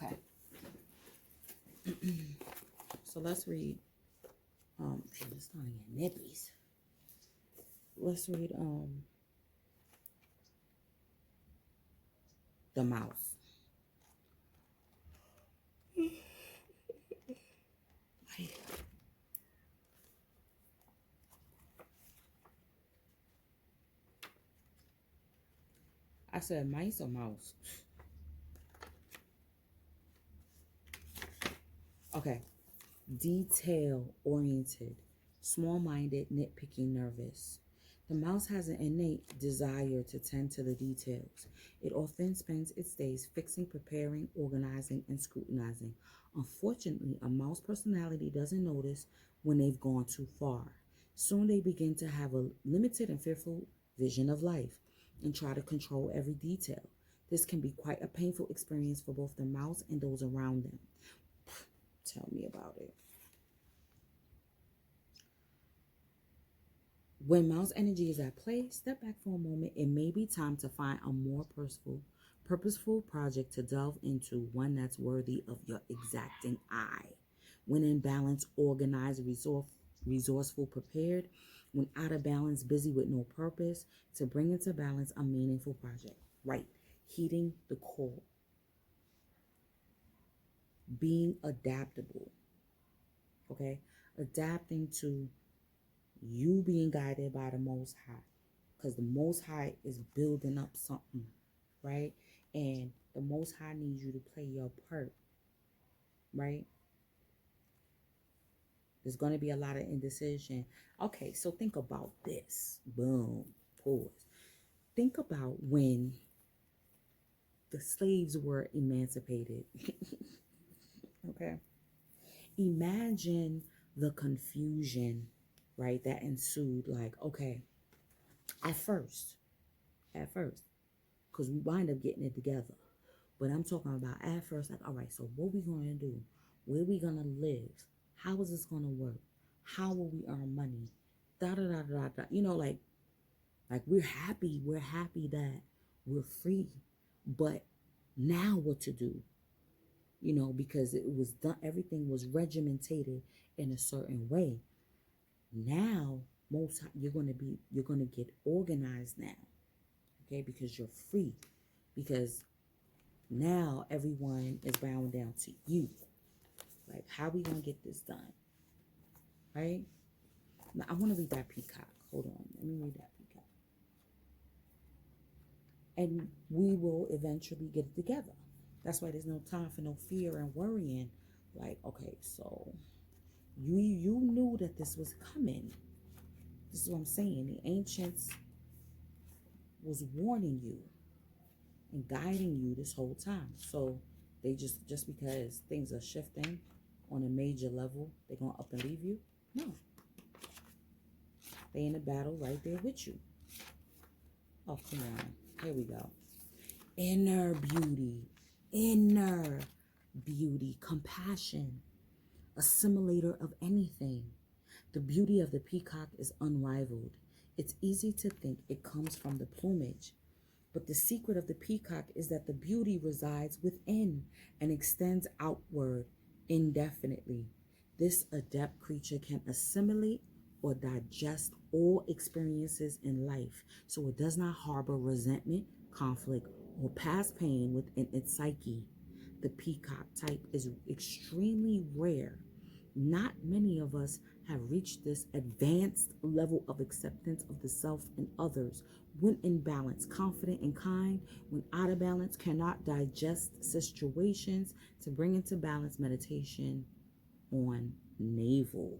Okay. So let's read. It's not even nippies. Let's read the mouse. I said mice or mouse? Okay. Detail-oriented, small-minded, nitpicking, nervous. The mouse has an innate desire to tend to the details. It often spends its days fixing, preparing, organizing, and scrutinizing. Unfortunately, a mouse personality doesn't notice when they've gone too far. Soon they begin to have a limited and fearful vision of life and try to control every detail. This can be quite a painful experience for both the mouse and those around them. Tell me about it. When mouse energy is at play, step back for a moment. It may be time to find a more purposeful project to delve into, one that's worthy of your exacting eye. When in balance, organized, resourceful, prepared. When out of balance, busy with no purpose, to bring into balance a meaningful project. Right. Heeding the call. Being adaptable. Okay. Adapting to you being guided by the Most High. Because the Most High is building up something. Right. And the Most High needs you to play your part. Right. There's going to be a lot of indecision. Okay, so think about this. Boom. Pause. Think about when the slaves were emancipated. Okay. Imagine the confusion, right, that ensued. Like, okay, at first, because we wind up getting it together. But I'm talking about at first, like, all right, so what we going to do? Where we going to live? How is this going to work? How will we earn money? Da da da da da. You know, like we're happy that we're free. But now what to do? You know, because it was done, everything was regimented in a certain way. Now, you're gonna get organized now. Okay, because you're free. Because now everyone is bowing down to you. Like, how we gonna get this done? Right? Now, I want to read that peacock. Hold on. Let me read that peacock. And we will eventually get it together. That's why there's no time for no fear and worrying. Like, okay, so you knew that this was coming. This is what I'm saying. The ancients was warning you and guiding you this whole time. So they just because things are shifting on a major level, they're going to up and leave you? No. They in a battle right there with you. Oh, come on. Here we go. Inner beauty. Inner beauty. Compassion. Assimilator of anything. The beauty of the peacock is unrivaled. It's easy to think it comes from the plumage, but the secret of the peacock is that the beauty resides within and extends outward indefinitely. This adept creature can assimilate or digest all experiences in life, so it does not harbor resentment, conflict, or past pain within its psyche. The peacock type is extremely rare. Not many of us have reached this advanced level of acceptance of the self and others. When in balance, confident and kind. When out of balance, cannot digest situations. To bring into balance, meditation on navel.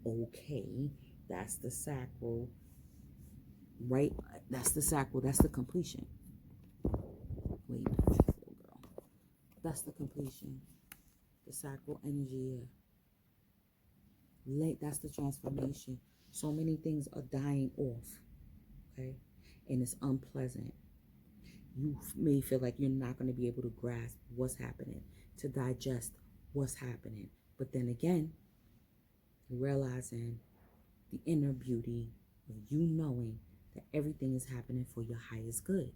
Okay, that's the sacral, right? That's the sacral. That's the completion. Wait, little girl. That's the completion. The sacral energy. That's the transformation. So many things are dying off, okay? And it's unpleasant. You may feel like you're not going to be able to grasp what's happening, to digest what's happening. But then again, realizing the inner beauty of you knowing that everything is happening for your highest good.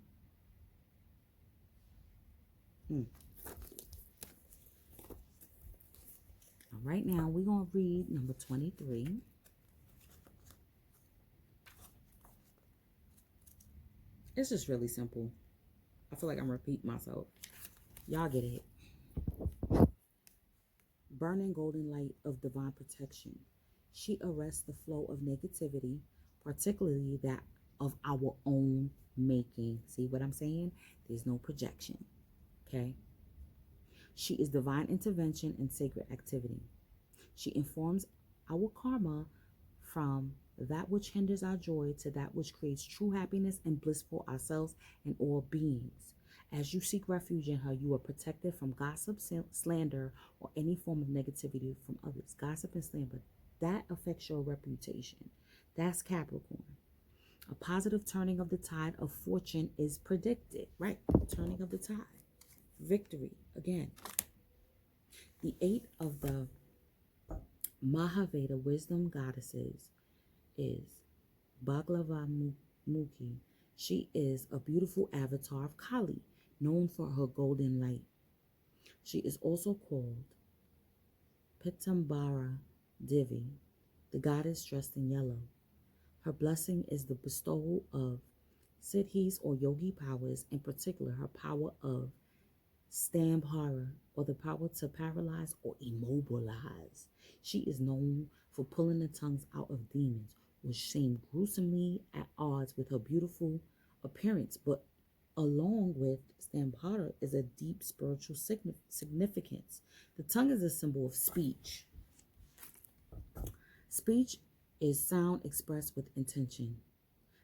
All right, now we're going to read number 23. It's just really simple. I feel like I'm repeating myself. Y'all get it. Burning golden light of divine protection. She arrests the flow of negativity, particularly that of our own making. See what I'm saying? There's no projection. Okay? She is divine intervention and sacred activity. She informs our karma from that which hinders our joy to that which creates true happiness and bliss for ourselves and all beings. As you seek refuge in her, you are protected from gossip, slander, or any form of negativity from others. Gossip and slander, that affects your reputation. That's Capricorn. A positive turning of the tide of fortune is predicted. Right, turning of the tide. Victory, again. The 8 of the Mahaveda wisdom goddesses is Bhagavamukhi. She is a beautiful avatar of Kali, known for her golden light. She is also called Pitambara Devi, the goddess dressed in yellow. Her blessing is the bestowal of siddhis or yogi powers, in particular her power of Stambhara, or the power to paralyze or immobilize. She is known for pulling the tongues out of demons, which seem gruesomely at odds with her beautiful appearance. But along with Stambhara is a deep spiritual significance. The tongue is a symbol of speech. Speech is sound expressed with intention.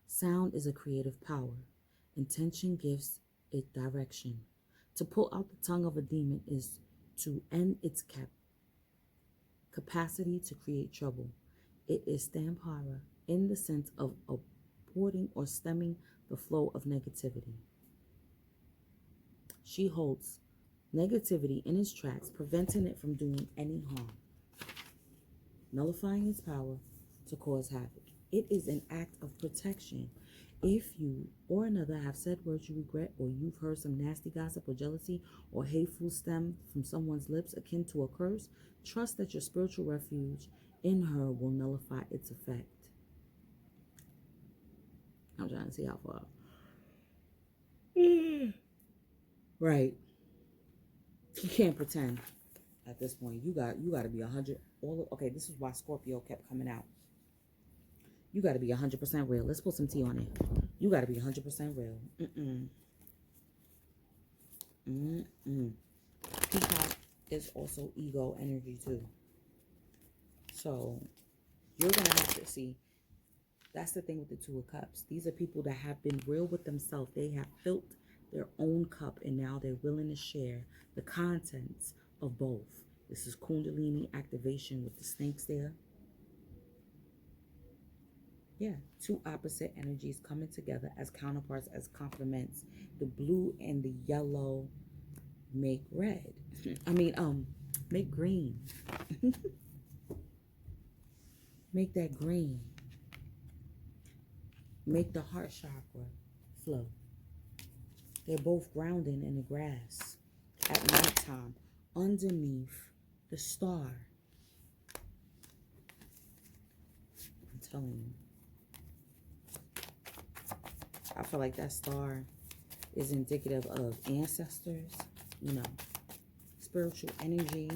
Sound is a creative power. Intention gives it direction. To pull out the tongue of a demon is to end its capacity to create trouble. It is Stambhara in the sense of aborting or stemming the flow of negativity. She holds negativity in its tracks, preventing it from doing any harm, nullifying its power to cause havoc. It is an act of protection. If you or another have said words you regret, or you've heard some nasty gossip or jealousy or hateful stem from someone's lips akin to a curse, trust that your spiritual refuge in her will nullify its effect. I'm trying to see how far. Right. You can't pretend at this point. You got to be 100. Okay, this is why Scorpio kept coming out. You got to be 100% real. Let's put some tea on it. You got to be 100% real. Peacock is also ego energy too. So you're going to have to see. That's the thing with the Two of Cups. These are people that have been real with themselves. They have filled their own cup, and now they're willing to share the contents of both. This is Kundalini activation with the snakes there. Yeah, two opposite energies coming together as counterparts, as complements. The blue and the yellow make red. I mean, make green. Make that green. Make the heart chakra flow. They're both grounding in the grass at nighttime underneath the star. I'm telling you. I feel like that star is indicative of ancestors, you know, spiritual energy.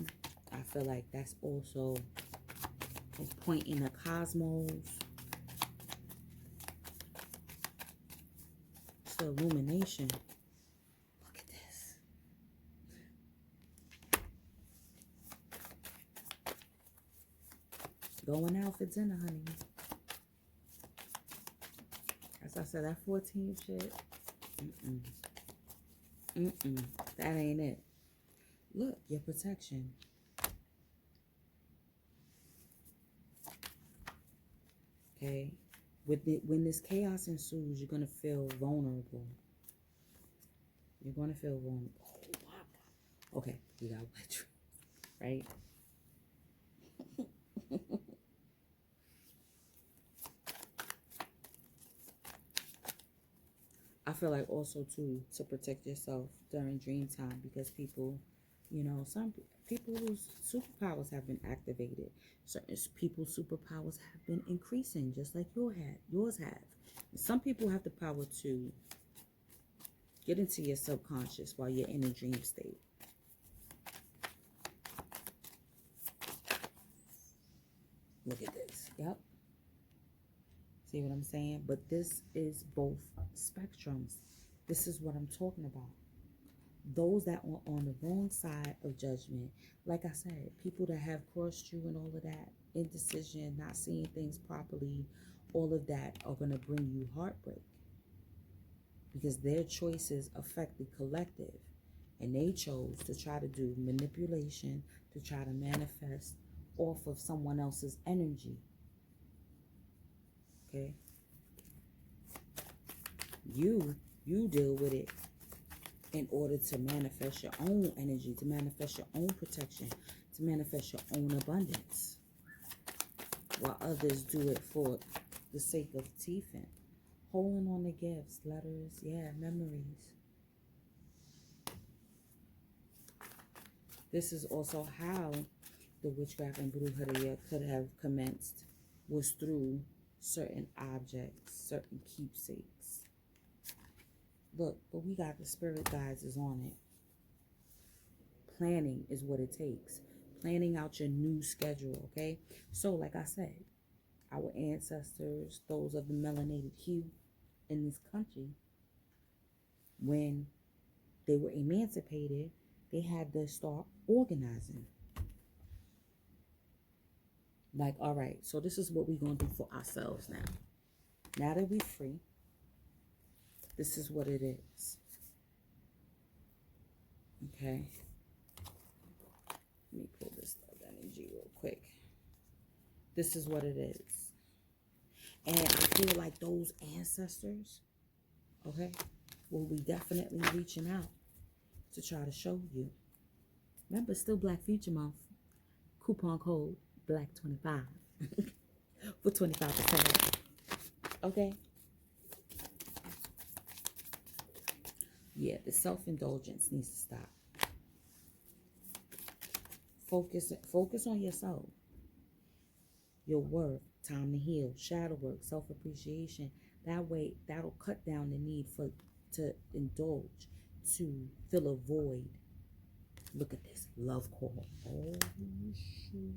I feel like that's also a point in the cosmos. It's the illumination. Look at this. Going out for dinner, honey. As I said, that 14 shit. That ain't it. Look, your protection. Okay? When this chaos ensues, you're going to feel vulnerable. You're going to feel vulnerable. Oh, my God. Okay, we got wet dreams, right? I feel like also, too, to protect yourself during dream time, because people, you know, some people whose superpowers have been activated. Certain people's superpowers have been increasing, just like yours have. Some people have the power to get into your subconscious while you're in a dream state. Look at this. Yep. See what I'm saying? But this is both spectrums. This is what I'm talking about. Those that are on the wrong side of judgment, like I said, people that have crossed you and all of that, indecision, not seeing things properly, all of that are going to bring you heartbreak. Because their choices affect the collective. And they chose to try to do manipulation, to try to manifest off of someone else's energy. Okay? You deal with it in order to manifest your own energy, to manifest your own protection, to manifest your own abundance. While others do it for the sake of teething. Holding on to gifts, letters, yeah, memories. This is also how the witchcraft and brujeria could have commenced, was through certain objects, certain keepsakes. Look, but we got the spirit guides is on it. Planning is what it takes. Planning out your new schedule, okay? So, like I said, our ancestors, those of the melanated hue in this country, when they were emancipated, they had to start organizing. Like, all right, so this is what we're going to do for ourselves now. Now that we're free, this is what it is. Okay? Let me pull this love energy real quick. This is what it is. And I feel like those ancestors, okay, will be definitely reaching out to try to show you. Remember, it's still Black Future Month. Coupon code BLACK25 for 25%. Okay? Yeah, the self-indulgence needs to stop. Focus on yourself. Your worth, time to heal, shadow work, self-appreciation. That way, that'll cut down the need to indulge, to fill a void. Look at this love call. Oh, shoot.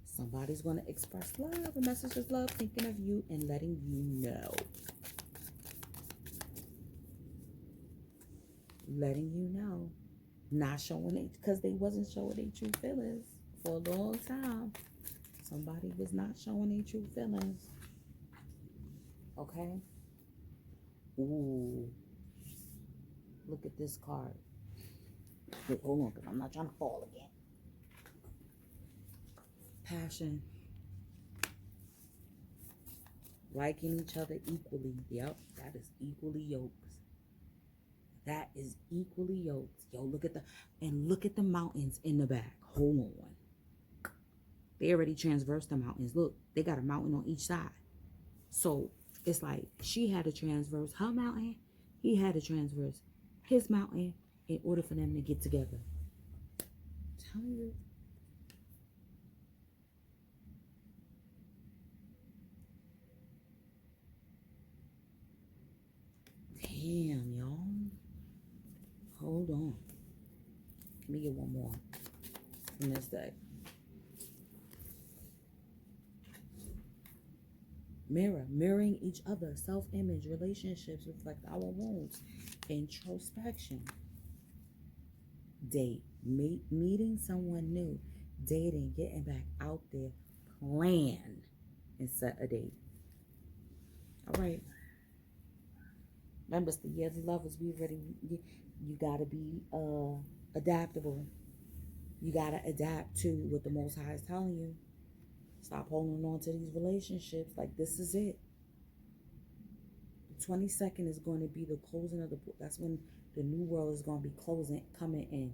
Somebody's going to express love. A message of love, thinking of you and letting you know. Letting you know. Not showing it, because they wasn't showing their true feelings for a long time. Somebody was not showing their true feelings. Okay? Ooh. Look at this card. Wait, hold on, because I'm not trying to fall again. Passion. liking each other equally. Yep, that is equally yoked. That is equally yoked. Yo, look at the mountains in the back. Hold on. They already transversed the mountains. Look, they got a mountain on each side. So it's like she had to transverse her mountain. He had to transverse his mountain in order for them to get together. Tell you. Damn, y'all. Hold on. Let me get one more from this deck. Mirroring each other. Self-image. Relationships reflect our wounds. Introspection. Date. Meeting someone new. Dating. Getting back out there. Plan. And set a date. All right. Remember, it's the year of the lovers. You gotta be adaptable. You gotta adapt to what the Most High is telling you. Stop holding on to these relationships. Like, this is it. The 22nd is going to be the closing of the book. That's when the new world is going to be coming in.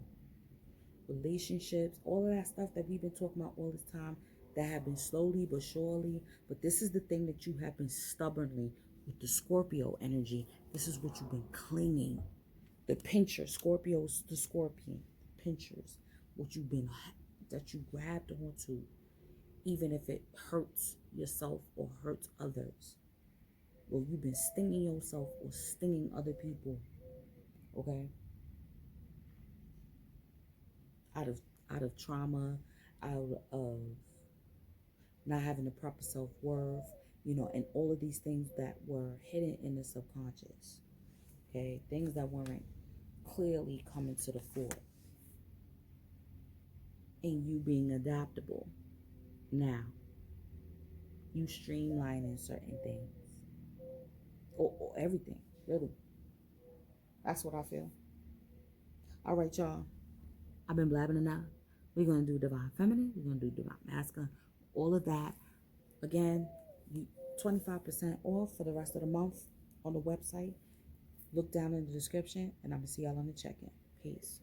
Relationships, all of that stuff that we've been talking about all this time, that have been slowly but surely. But this is the thing that you have been stubbornly, with the Scorpio energy, this is what you've been clinging. The pincher, Scorpio's the scorpion. Pinchers, that you grabbed onto, even if it hurts yourself or hurts others. Well, you've been stinging yourself or stinging other people. Okay? Out of trauma, out of not having the proper self-worth, and all of these things that were hidden in the subconscious. Okay? Things that weren't clearly coming to the fore. And you being adaptable. Now, you streamlining certain things. Or everything, really. That's what I feel. All right, y'all. I've been blabbing enough. We're going to do Divine Feminine. We're going to do Divine Masculine. All of that. Again, 25% off for the rest of the month on the website. Look down in the description, and I'm going to see y'all on the check-in. Peace.